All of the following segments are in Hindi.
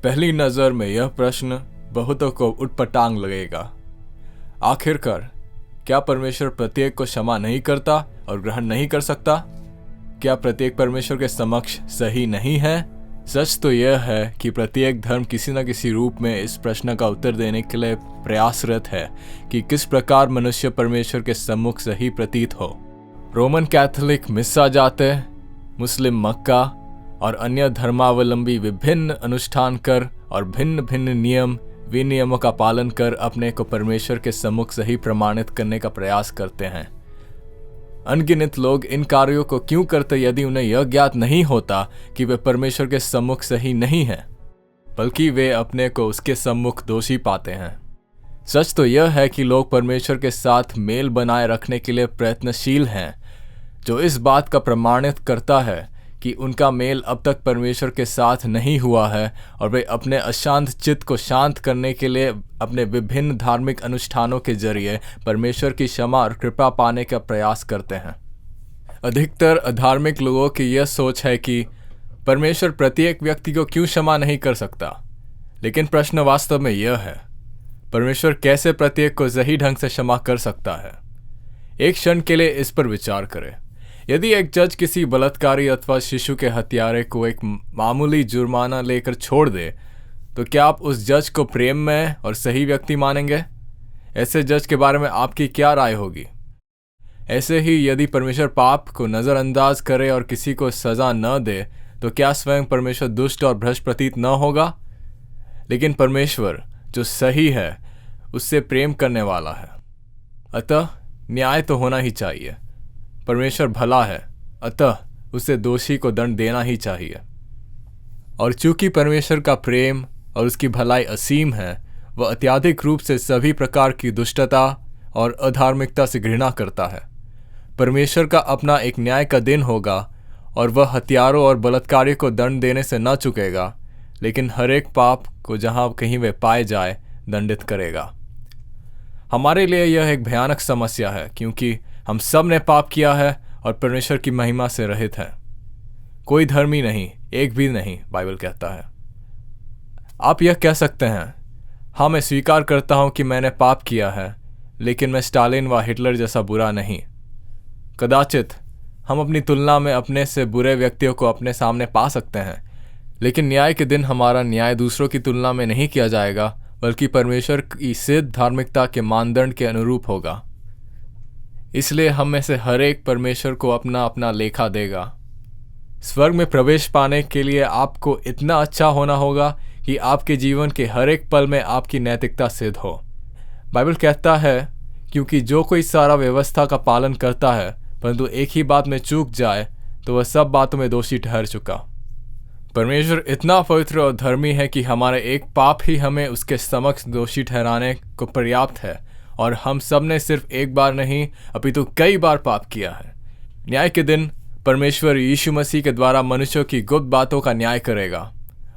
पहली नज़र में यह प्रश्न बहुतों को उटपटांग लगेगा। आखिरकार क्या परमेश्वर प्रत्येक को क्षमा नहीं करता और ग्रहण नहीं कर सकता? क्या प्रत्येक परमेश्वर के समक्ष सही नहीं है? सच तो यह है कि प्रत्येक धर्म किसी न किसी रूप में इस प्रश्न का उत्तर देने के लिए प्रयासरत है कि किस प्रकार मनुष्य परमेश्वर के सम्मुख सही प्रतीत हो। रोमन कैथोलिक मिस्सा जाते, मुस्लिम मक्का और अन्य धर्मावलंबी विभिन्न अनुष्ठान कर और भिन्न भिन्न नियम विनियमों का पालन कर अपने को परमेश्वर के सम्मुख सही प्रमाणित करने का प्रयास करते हैं। अनगिनत लोग इन कार्यों को क्यों करते यदि उन्हें यह ज्ञात नहीं होता कि वे परमेश्वर के सम्मुख सही नहीं हैं, बल्कि वे अपने को उसके सम्मुख दोषी पाते हैं। सच तो यह है कि लोग परमेश्वर के साथ मेल बनाए रखने के लिए प्रयत्नशील हैं, जो इस बात का प्रमाणित करता है कि उनका मेल अब तक परमेश्वर के साथ नहीं हुआ है और वे अपने अशांत चित्त को शांत करने के लिए अपने विभिन्न धार्मिक अनुष्ठानों के जरिए परमेश्वर की क्षमा और कृपा पाने का प्रयास करते हैं। अधिकतर अधार्मिक लोगों की यह सोच है कि परमेश्वर प्रत्येक व्यक्ति को क्यों क्षमा नहीं कर सकता। लेकिन प्रश्न वास्तव में यह है, परमेश्वर कैसे प्रत्येक को सही ढंग से क्षमा कर सकता है? एक क्षण के लिए इस पर विचार करें। यदि एक जज किसी बलात्कारी अथवा शिशु के हत्यारे को एक मामूली जुर्माना लेकर छोड़ दे, तो क्या आप उस जज को प्रेम में और सही व्यक्ति मानेंगे? ऐसे जज के बारे में आपकी क्या राय होगी? ऐसे ही यदि परमेश्वर पाप को नज़रअंदाज करे और किसी को सज़ा न दे, तो क्या स्वयं परमेश्वर दुष्ट और भ्रष्ट प्रतीत न होगा? लेकिन परमेश्वर जो सही है उससे प्रेम करने वाला है, अतः न्याय तो होना ही चाहिए। परमेश्वर भला है, अतः उसे दोषी को दंड देना ही चाहिए। और चूंकि परमेश्वर का प्रेम और उसकी भलाई असीम है, वह अत्यधिक रूप से सभी प्रकार की दुष्टता और अधार्मिकता से घृणा करता है। परमेश्वर का अपना एक न्याय का दिन होगा और वह हत्यारों और बलात्कारियों को दंड देने से न चुकेगा, लेकिन हर एक पाप को जहाँ कहीं वे पाए जाए दंडित करेगा। हमारे लिए यह एक भयानक समस्या है, क्योंकि हम सब ने पाप किया है और परमेश्वर की महिमा से रहित है। कोई धर्मी नहीं, एक भी नहीं, बाइबल कहता है। आप यह कह सकते हैं, हाँ मैं स्वीकार करता हूं कि मैंने पाप किया है, लेकिन मैं स्टालिन व हिटलर जैसा बुरा नहीं। कदाचित हम अपनी तुलना में अपने से बुरे व्यक्तियों को अपने सामने पा सकते हैं, लेकिन न्याय के दिन हमारा न्याय दूसरों की तुलना में नहीं किया जाएगा, बल्कि परमेश्वर की सिद्ध धार्मिकता के मानदंड के अनुरूप होगा। इसलिए हम में से हर एक परमेश्वर को अपना अपना लेखा देगा। स्वर्ग में प्रवेश पाने के लिए आपको इतना अच्छा होना होगा कि आपके जीवन के हर एक पल में आपकी नैतिकता सिद्ध हो। बाइबल कहता है, क्योंकि जो कोई सारा व्यवस्था का पालन करता है परंतु एक ही बात में चूक जाए, तो वह सब बातों में दोषी ठहर चुका। परमेश्वर इतना पवित्र और धर्मी है कि हमारे एक पाप ही हमें उसके समक्ष दोषी ठहराने को पर्याप्त है, और हम सब ने सिर्फ एक बार नहीं अपितु कई बार पाप किया है। न्याय के दिन परमेश्वर यीशु मसीह के द्वारा मनुष्यों की गुप्त बातों का न्याय करेगा,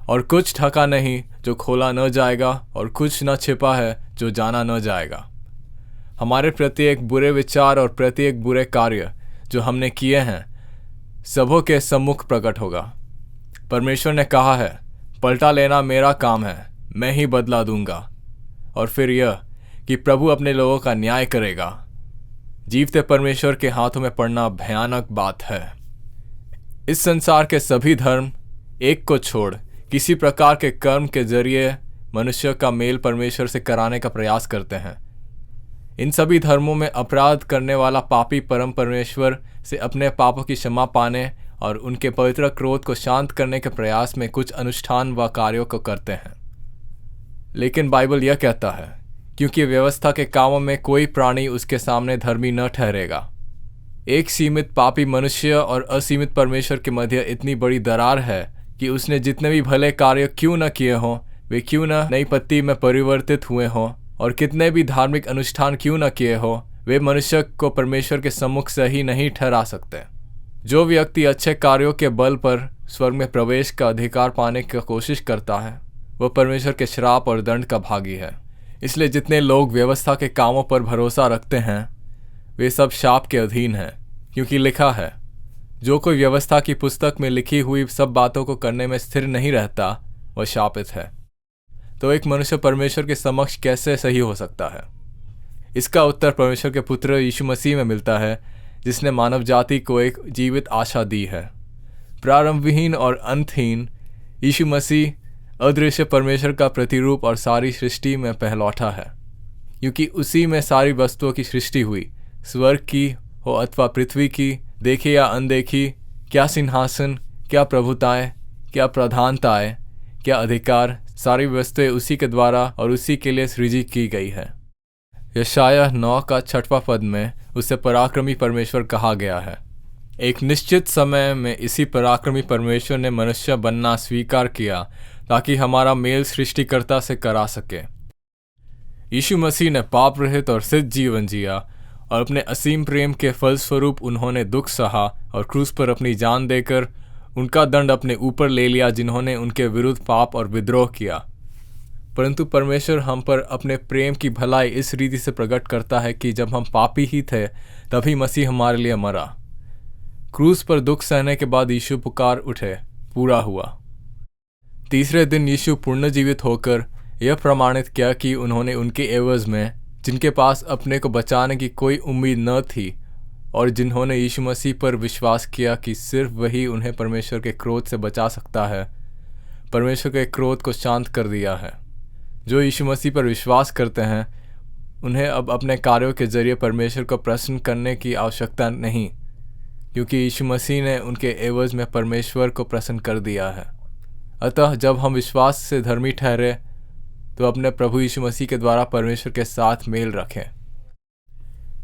और कुछ ढका नहीं जो खोला न जाएगा, और कुछ न छिपा है जो जाना न जाएगा। हमारे प्रत्येक बुरे विचार और प्रत्येक बुरे कार्य जो हमने किए हैं सबों के सम्मुख प्रकट होगा। परमेश्वर ने कहा है, पलटा लेना मेरा काम है, मैं ही बदला दूंगा। और फिर यह कि प्रभु अपने लोगों का न्याय करेगा। जीवते परमेश्वर के हाथों में पड़ना भयानक बात है। इस संसार के सभी धर्म एक को छोड़ किसी प्रकार के कर्म के जरिए मनुष्य का मेल परमेश्वर से कराने का प्रयास करते हैं। इन सभी धर्मों में अपराध करने वाला पापी परम परमेश्वर से अपने पापों की क्षमा पाने और उनके पवित्र क्रोध को शांत करने के प्रयास में कुछ अनुष्ठान व कार्यों को करते हैं। लेकिन बाइबल यह कहता है, क्योंकि व्यवस्था के कामों में कोई प्राणी उसके सामने धर्मी न ठहरेगा। एक सीमित पापी मनुष्य और असीमित परमेश्वर के मध्य इतनी बड़ी दरार है कि उसने जितने भी भले कार्य क्यों न किए हों, वे क्यों न नई पत्ती में परिवर्तित हुए हों, और कितने भी धार्मिक अनुष्ठान क्यों न किए हों, वे मनुष्य को परमेश्वर के सम्मुख सही नहीं ठहरा सकते। जो व्यक्ति अच्छे कार्यों के बल पर स्वर्ग में प्रवेश का अधिकार पाने की कोशिश करता है, वह परमेश्वर के श्राप और दंड का भागी है। इसलिए जितने लोग व्यवस्था के कामों पर भरोसा रखते हैं, वे सब शाप के अधीन हैं, क्योंकि लिखा है, जो कोई व्यवस्था की पुस्तक में लिखी हुई सब बातों को करने में स्थिर नहीं रहता, वह शापित है। तो एक मनुष्य परमेश्वर के समक्ष कैसे सही हो सकता है? इसका उत्तर परमेश्वर के पुत्र यीशु मसीह में मिलता है, जिसने मानव जाति को एक जीवित आशा दी है। प्रारंभविहीन और अंतहीन यीशु मसीह अदृश्य परमेश्वर का प्रतिरूप और सारी सृष्टि में पहलौठा है, क्योंकि उसी में सारी वस्तुओं की सृष्टि हुई, स्वर्ग की हो अथवा पृथ्वी की, देखी या अनदेखी, क्या सिंहासन, क्या प्रभुताएं, क्या प्रधानताएं, क्या अधिकार, सारी वस्तुएं उसी के द्वारा और उसी के लिए सृजित की गई है। यशायाह 9 का 6वां पद में उसे पराक्रमी परमेश्वर कहा गया है। एक निश्चित समय में इसी पराक्रमी परमेश्वर ने मनुष्य बनना स्वीकार किया ताकि हमारा मेल सृष्टिकर्ता से करा सके। यीशु मसीह ने पाप रहित और सिद्ध जीवन जिया और अपने असीम प्रेम के फलस्वरूप उन्होंने दुख सहा और क्रूस पर अपनी जान देकर उनका दंड अपने ऊपर ले लिया, जिन्होंने उनके विरुद्ध पाप और विद्रोह किया। परंतु परमेश्वर हम पर अपने प्रेम की भलाई इस रीति से प्रकट करता है कि जब हम पापी ही थे तभी मसीह हमारे लिए मरा। क्रूस पर दुख सहने के बाद यीशु पुकार उठे, पूरा हुआ। तीसरे दिन यीशु पुनर्जीवित होकर यह प्रमाणित किया कि उन्होंने उनके एवज में, जिनके पास अपने को बचाने की कोई उम्मीद न थी और जिन्होंने यीशु मसीह पर विश्वास किया कि सिर्फ वही उन्हें परमेश्वर के क्रोध से बचा सकता है, परमेश्वर के क्रोध को शांत कर दिया है। जो यीशु मसीह पर विश्वास करते हैं उन्हें अब अपने कार्यों के जरिए परमेश्वर को प्रसन्न करने की आवश्यकता नहीं, क्योंकि यीशु मसीह ने उनके एवज में परमेश्वर को प्रसन्न कर दिया है। अतः जब हम विश्वास से धर्मी ठहरे तो अपने प्रभु यीशु मसीह के द्वारा परमेश्वर के साथ मेल रखें।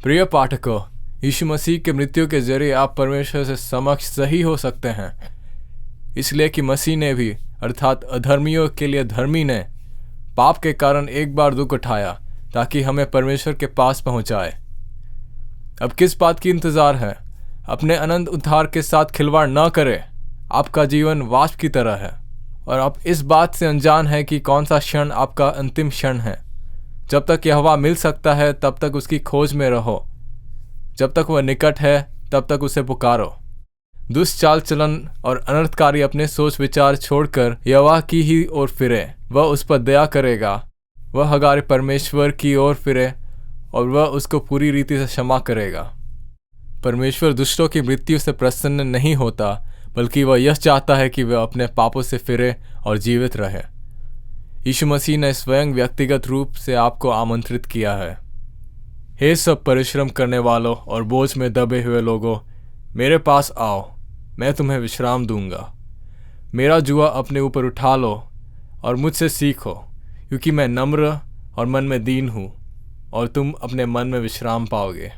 प्रिय पाठकों, यीशु मसीह के मृत्यु के जरिए आप परमेश्वर से समक्ष सही हो सकते हैं, इसलिए कि मसीह ने भी, अर्थात अधर्मियों के लिए धर्मी ने, पाप के कारण एक बार दुख उठाया ताकि हमें परमेश्वर के पास पहुंचाए। अब किस बात की इंतजार है? अपने अनंत उद्धार के साथ खिलवाड़ न करें। आपका जीवन वाष्प की तरह है और आप इस बात से अनजान हैं कि कौन सा क्षण आपका अंतिम क्षण है। जब तक यहोवा मिल सकता है तब तक उसकी खोज में रहो। जब तक वह निकट है तब तक उसे पुकारो। दुष्ट चाल चलन और अनर्थकारी अपने सोच विचार छोड़कर यहोवा की ही ओर फिरे। वह उस पर दया करेगा। वह हमारे परमेश्वर की ओर फिरे और वह उसको पूरी रीति से क्षमा करेगा। परमेश्वर दुष्टों की मृत्यु से प्रसन्न नहीं होता, बल्कि वह यह चाहता है कि वह अपने पापों से फिरे और जीवित रहे। यीशु मसीह ने स्वयं व्यक्तिगत रूप से आपको आमंत्रित किया है। हे सब परिश्रम करने वालों और बोझ में दबे हुए लोगों, मेरे पास आओ, मैं तुम्हें विश्राम दूंगा। मेरा जुआ अपने ऊपर उठा लो और मुझसे सीखो, क्योंकि मैं नम्र और मन में दीन हूँ, और तुम अपने मन में विश्राम पाओगे।